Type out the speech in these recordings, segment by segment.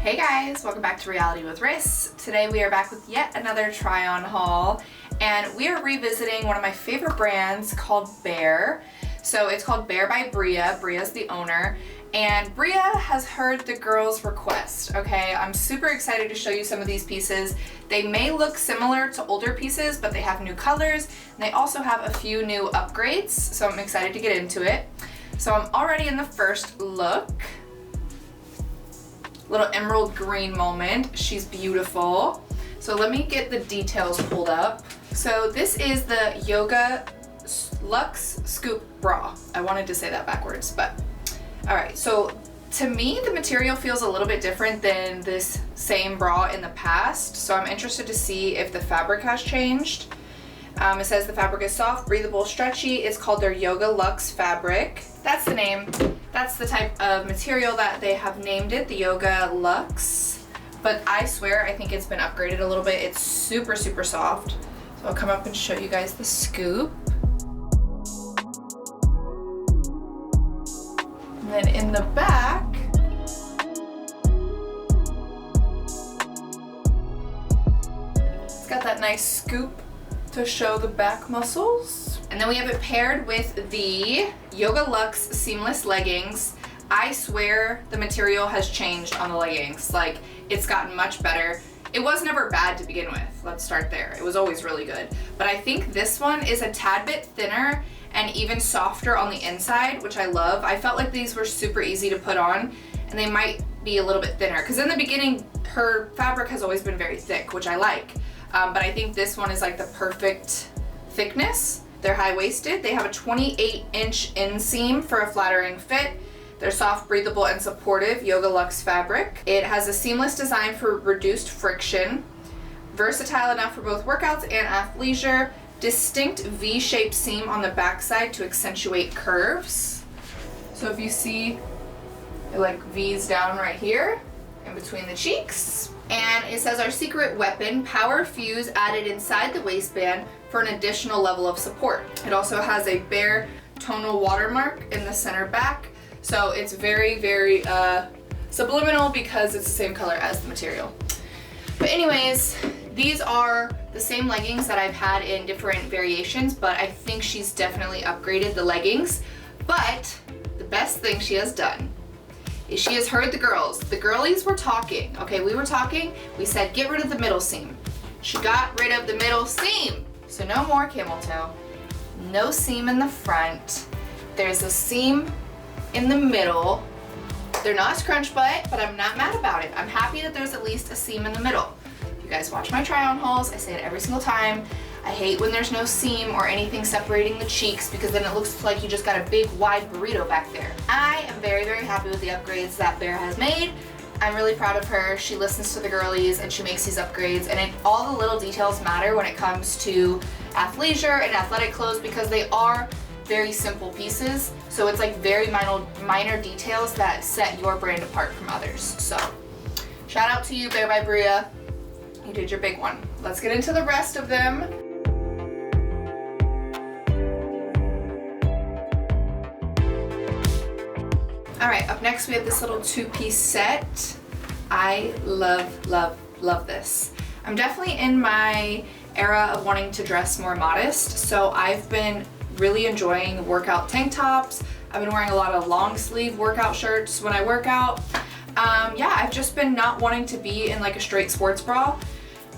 Hey guys, welcome back to Reality with Riss. Today we are back with yet another try-on haul, and we are revisiting one of my favorite brands called Bair. So it's called Bair by Bria. Bria's the owner, and Bria has heard the girls' request, okay? I'm super excited to show you some of these pieces. They may look similar to older pieces, but they have new colors, and they also have a few new upgrades, so I'm excited to get into it. So I'm already in the first look. Little emerald green moment. She's beautiful. So let me get the details pulled up. So this is the Yoga Luxe Scoop Bra. I wanted to say that backwards, but all right. So to me, the material feels a little bit different than this same bra in the past. So I'm interested to see if the fabric has changed. It says the fabric is soft, breathable, stretchy. It's called their Yoga Luxe fabric. That's the name. That's the type of material that they have named it, the Yoga Luxe. But I swear, I think it's been upgraded a little bit. It's super, super soft. So I'll come up and show you guys the scoop. And then in the back, it's got that nice scoop to show the back muscles. And then we have it paired with the Yoga Luxe seamless leggings. I swear the material has changed on the leggings. Like, it's gotten much better. It was never bad to begin with. Let's start there. It was always really good. But I think this one is a tad bit thinner and even softer on the inside, which I love. I felt like these were super easy to put on, and they might be a little bit thinner. Because in the beginning, her fabric has always been very thick, which I like. But I think this one is like the perfect thickness. They're high-waisted. They have a 28-inch inseam for a flattering fit. They're soft, breathable, and supportive Yoga Luxe fabric. It has a seamless design for reduced friction. Versatile enough for both workouts and athleisure. Distinct V-shaped seam on the backside to accentuate curves. So if you see, it like V's down right here in between the cheeks. And it says our secret weapon, power fuse added inside the waistband for an additional level of support. It also has a Bair tonal watermark in the center back. So it's very, very subliminal because it's the same color as the material. But anyways, these are the same leggings that I've had in different variations, but I think she's definitely upgraded the leggings. But the best thing she has done is she has heard the girls. The girlies were talking, okay? We were talking, we said get rid of the middle seam. She got rid of the middle seam. So no more camel toe, no seam in the front. There's a seam in the middle. They're not scrunch butt, but I'm not mad about it. I'm happy that there's at least a seam in the middle. If you guys watch my try-on hauls, I say it every single time. I hate when there's no seam or anything separating the cheeks because then it looks like you just got a big wide burrito back there. I am very, very happy with the upgrades that Bair has made. I'm really proud of her. She listens to the girlies and she makes these upgrades, and all the little details matter when it comes to athleisure and athletic clothes because they are very simple pieces. So it's like very minor details that set your brand apart from others. So shout out to you, Bair by Bria. You did your big one. Let's get into the rest of them. All right, up next we have this little two-piece set. I love, love, love this. I'm definitely in my era of wanting to dress more modest, so I've been really enjoying workout tank tops. I've been wearing a lot of long sleeve workout shirts when I work out. Yeah, I've just been not wanting to be in like a straight sports bra,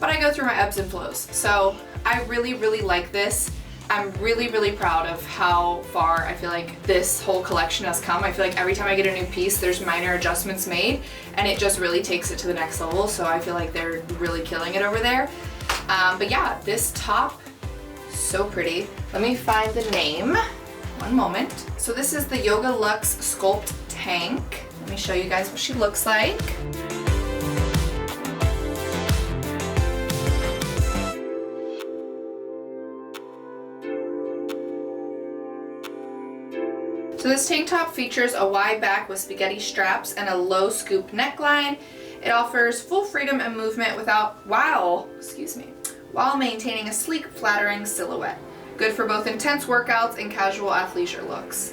but I go through my ebbs and flows. So I really, really like this. I'm really, really proud of how far I feel like this whole collection has come. I feel like every time I get a new piece, there's minor adjustments made, and it just really takes it to the next level. So I feel like they're really killing it over there. But yeah, this top, so pretty. Let me find the name. One moment. So this is the Yoga Luxe Sculpt Tank. Let me show you guys what she looks like. So this tank top features a wide back with spaghetti straps and a low scoop neckline. It offers full freedom and movement while maintaining a sleek, flattering silhouette. Good for both intense workouts and casual athleisure looks.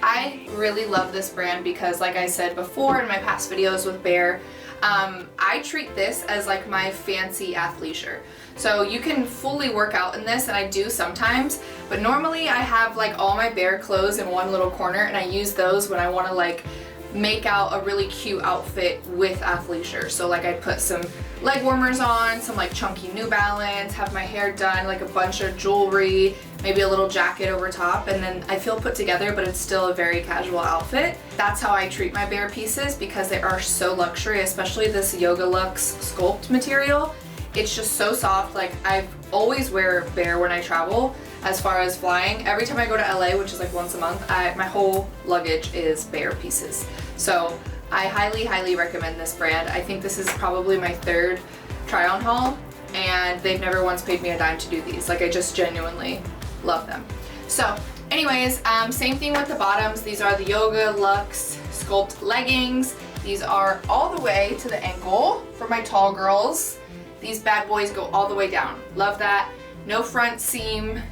I really love this brand because, like I said before in my past videos with Bair, I treat this as like my fancy athleisure. So you can fully work out in this, and I do sometimes, but normally I have like all my Bair clothes in one little corner, and I use those when I want to like make out a really cute outfit with athleisure. So like I put some leg warmers on, some like chunky New Balance, have my hair done, like a bunch of jewelry, maybe a little jacket over top, and then I feel put together, but it's still a very casual outfit. That's how I treat my Bair pieces because they are so luxury, especially this Yoga Luxe Sculpt material. It's just so soft. Like I always wear Bair when I travel. As far as flying, every time I go to LA, which is like once a month, my whole luggage is Bair pieces. So I highly, highly recommend this brand. I think this is probably my third try on haul, and they've never once paid me a dime to do these. Like I just genuinely love them. So anyways, same thing with the bottoms. These are the Yoga Luxe Sculpt leggings. These are all the way to the ankle for my tall girls. These bad boys go all the way down. Love that. No front seam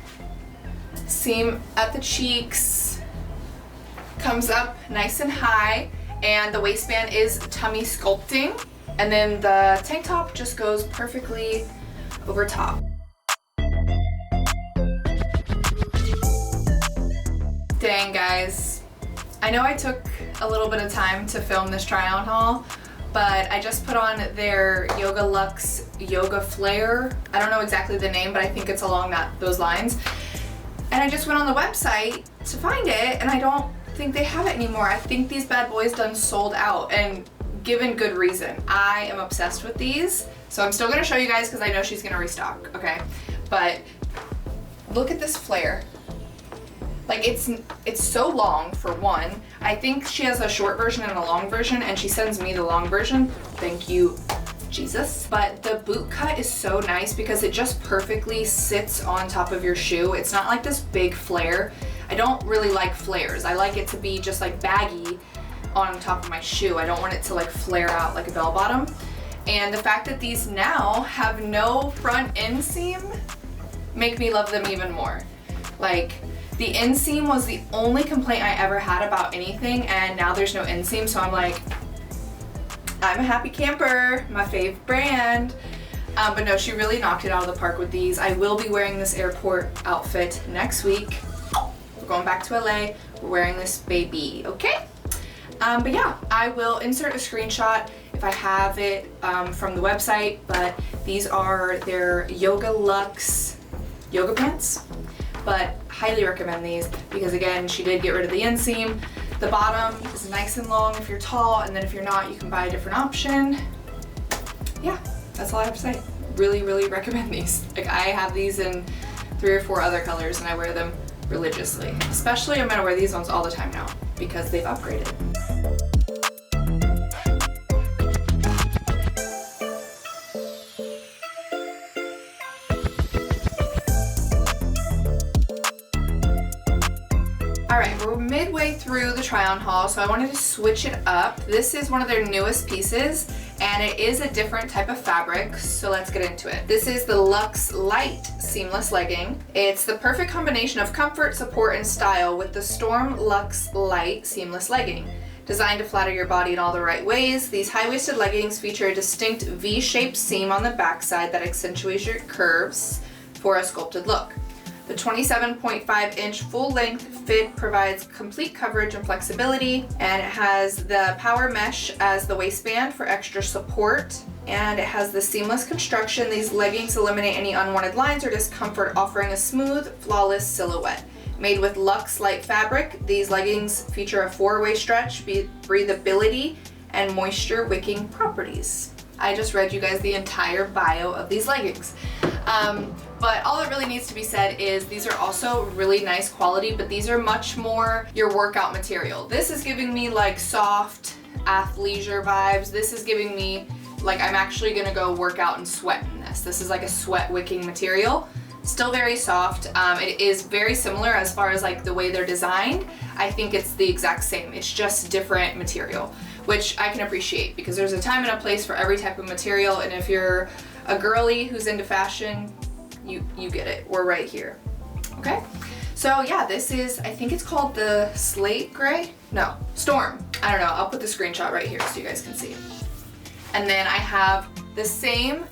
at the cheeks, comes up nice and high, and the waistband is tummy sculpting, and then the tank top just goes perfectly over top. Dang guys, I know I took a little bit of time to film this try on haul, but I just put on their Yoga Luxe Yoga Flare. I don't know exactly the name, but I think it's along those lines. And I just went on the website to find it, and I don't think they have it anymore. I think these bad boys done sold out, and given good reason. I am obsessed with these. So I'm still gonna show you guys because I know she's gonna restock, okay? But look at this flare. Like it's so long for one. I think she has a short version and a long version, and she sends me the long version. Thank you, Jesus. But the boot cut is so nice because it just perfectly sits on top of your shoe. It's not like this big flare. I don't really like flares. I like it to be just like baggy on top of my shoe. I don't want it to like flare out like a bell bottom. And the fact that these now have no front inseam make me love them even more. Like the inseam was the only complaint I ever had about anything, and now there's no inseam, so I'm like, I'm a happy camper, my fave brand. But no, she really knocked it out of the park with these. I will be wearing this airport outfit next week. We're going back to LA, we're wearing this baby, okay? But yeah, I will insert a screenshot if I have it from the website, but these are their Yoga Luxe yoga pants. But highly recommend these because again, she did get rid of the inseam. The bottom is nice and long if you're tall, and then if you're not, you can buy a different option. Yeah, that's all I have to say. Really, really recommend these. Like I have these in 3 or 4 other colors and I wear them religiously. Especially I'm gonna wear these ones all the time now because they've upgraded. Alright, we're midway through the try on haul, so I wanted to switch it up. This is one of their newest pieces, and it is a different type of fabric, so let's get into it. This is the LUXE LITE seamless legging. It's the perfect combination of comfort, support, and style with the Storm LUXE LITE seamless legging. Designed to flatter your body in all the right ways, these high-waisted leggings feature a distinct V-shaped seam on the backside that accentuates your curves for a sculpted look. The 27.5-inch full-length fit provides complete coverage and flexibility, and it has the power mesh as the waistband for extra support, and it has the seamless construction. These leggings eliminate any unwanted lines or discomfort, offering a smooth, flawless silhouette. Made with LUXE LITE fabric, these leggings feature a 4-way stretch, breathability, and moisture-wicking properties. I just read you guys the entire bio of these leggings. But all that really needs to be said is these are also really nice quality, but these are much more your workout material. This is giving me like soft athleisure vibes. This is giving me like I'm actually gonna go work out and sweat in this. This is like a sweat wicking material. Still very soft. It is very similar as far as like the way they're designed. I think it's the exact same. It's just different material, which I can appreciate because there's a time and a place for every type of material, and if you're a girly who's into fashion, you get it. We're right here. Okay? So yeah, this is, I think it's called the Slate Gray? No, Storm. I don't know. I'll put the screenshot right here so you guys can see. And then I have the same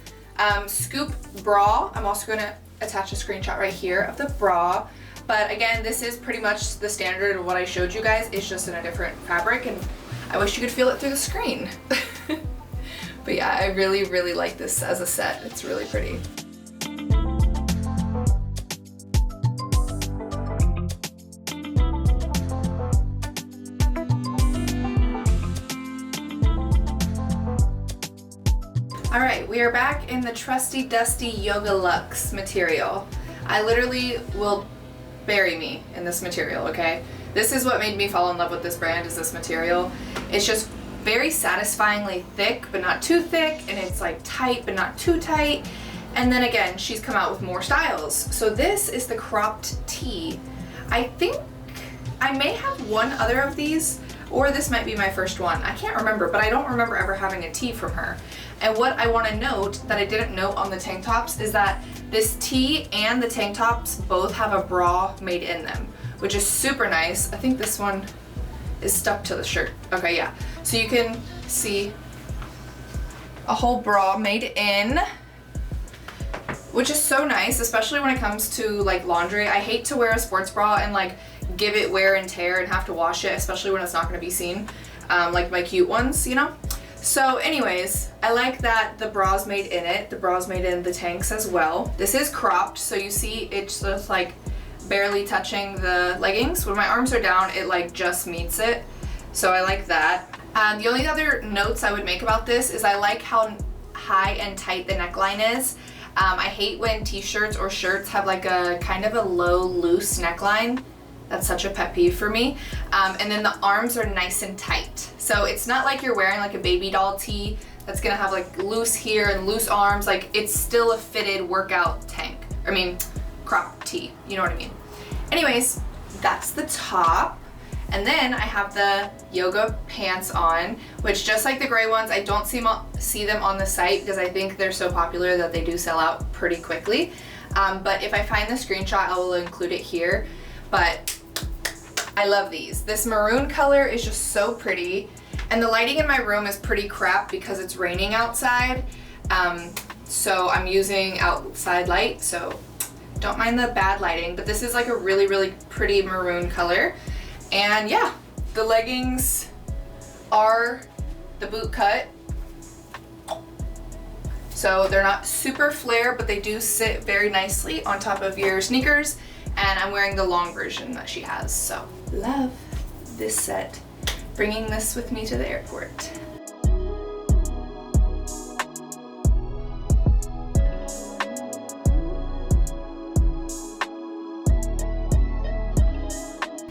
scoop bra. I'm also gonna attach a screenshot right here of the bra. But again, this is pretty much the standard of what I showed you guys. It's just in a different fabric, and I wish you could feel it through the screen. But yeah, I really, really like this as a set. It's really pretty. All right, we are back in the trusty dusty Yoga Luxe material. I literally will bury me in this material, okay? This is what made me fall in love with this brand, is this material. It's just very satisfyingly thick, but not too thick, and it's like tight, but not too tight. And then again, she's come out with more styles. So this is the cropped tee. I think I may have one other of these, or this might be my first one. I can't remember, but I don't remember ever having a tee from her. And what I want to note that I didn't note on the tank tops is that this tee and the tank tops both have a bra made in them, which is super nice. I think this one is stuck to the shirt. Okay, yeah. So you can see a whole bra made in, which is so nice, especially when it comes to like laundry. I hate to wear a sports bra and like give it wear and tear and have to wash it, especially when it's not going to be seen, like my cute ones, you know? So anyways, I like that the bra's made in it. The bra's made in the tanks as well. This is cropped, so you see it's just like barely touching the leggings. When my arms are down, it like just meets it. So I like that. The only other notes I would make about this is I like how high and tight the neckline is. I hate when t-shirts or shirts have like a kind of a low, loose neckline. That's such a pet peeve for me. And then the arms are nice and tight. So it's not like you're wearing like a baby doll tee that's gonna have like loose here and loose arms. Like it's still a fitted workout tank. I mean, crop tee, you know what I mean? Anyways, that's the top. And then I have the yoga pants on, which just like the gray ones, I don't see them on the site because I think they're so popular that they do sell out pretty quickly. But if I find the screenshot, I will include it here. But I love these. This maroon color is just so pretty. And the lighting in my room is pretty crap because it's raining outside. So I'm using outside light, so don't mind the bad lighting. But this is like a really, really pretty maroon color. And yeah, the leggings are the boot cut. So they're not super flare, but they do sit very nicely on top of your sneakers. And I'm wearing the long version that she has, so love this set. Bringing this with me to the airport.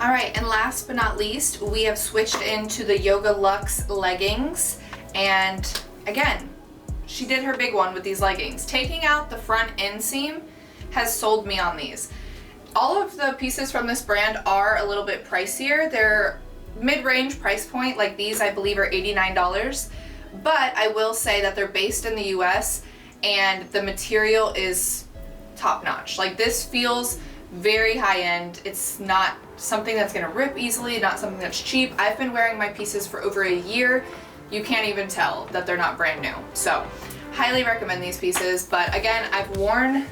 All right, and last but not least, we have switched into the Yoga Luxe leggings. And again, she did her big one with these leggings. Taking out the front inseam has sold me on these. All of the pieces from this brand are a little bit pricier. They're mid-range price point, like these I believe are $89. But I will say that they're based in the US and the material is top-notch. Like this feels very high-end. It's not something that's gonna rip easily, not something that's cheap. I've been wearing my pieces for over a year. You can't even tell that they're not brand new. So highly recommend these pieces. But again, I've worn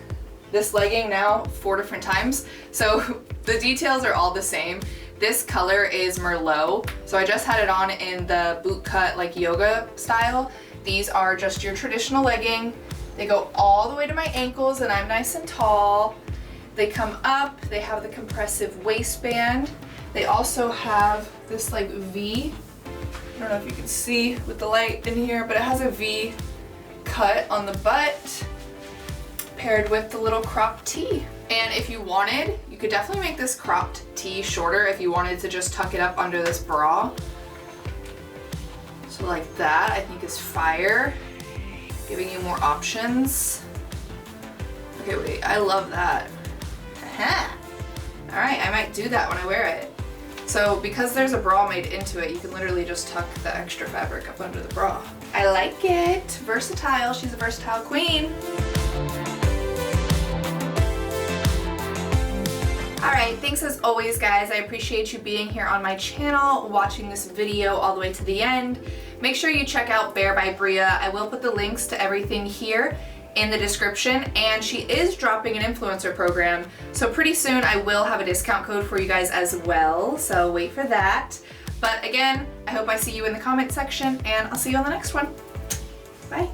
this legging now 4 different times, so the details are all the same. This color is Merlot, so I just had it on in the boot cut like yoga style. These are just your traditional legging. They go all the way to my ankles and I'm nice and tall. They come up, they have the compressive waistband. They also have this like V, I don't know if you can see with the light in here, but it has a V cut on the butt, paired with the little cropped tee. And if you wanted, you could definitely make this cropped tee shorter if you wanted to just tuck it up under this bra. So like that, I think is fire, giving you more options. Okay, wait, I love that. All right, I might do that when I wear it. So because there's a bra made into it, you can literally just tuck the extra fabric up under the bra. I like it. Versatile. She's a versatile queen. Alright, thanks as always guys. I appreciate you being here on my channel, watching this video all the way to the end. make sure you check out Bair by Bria. I will put the links to everything here in the description, and she is dropping an influencer program, so pretty soon I will have a discount code for you guys as well, so wait for that. But again, I hope I see you in the comment section, and I'll see you on the next one. Bye.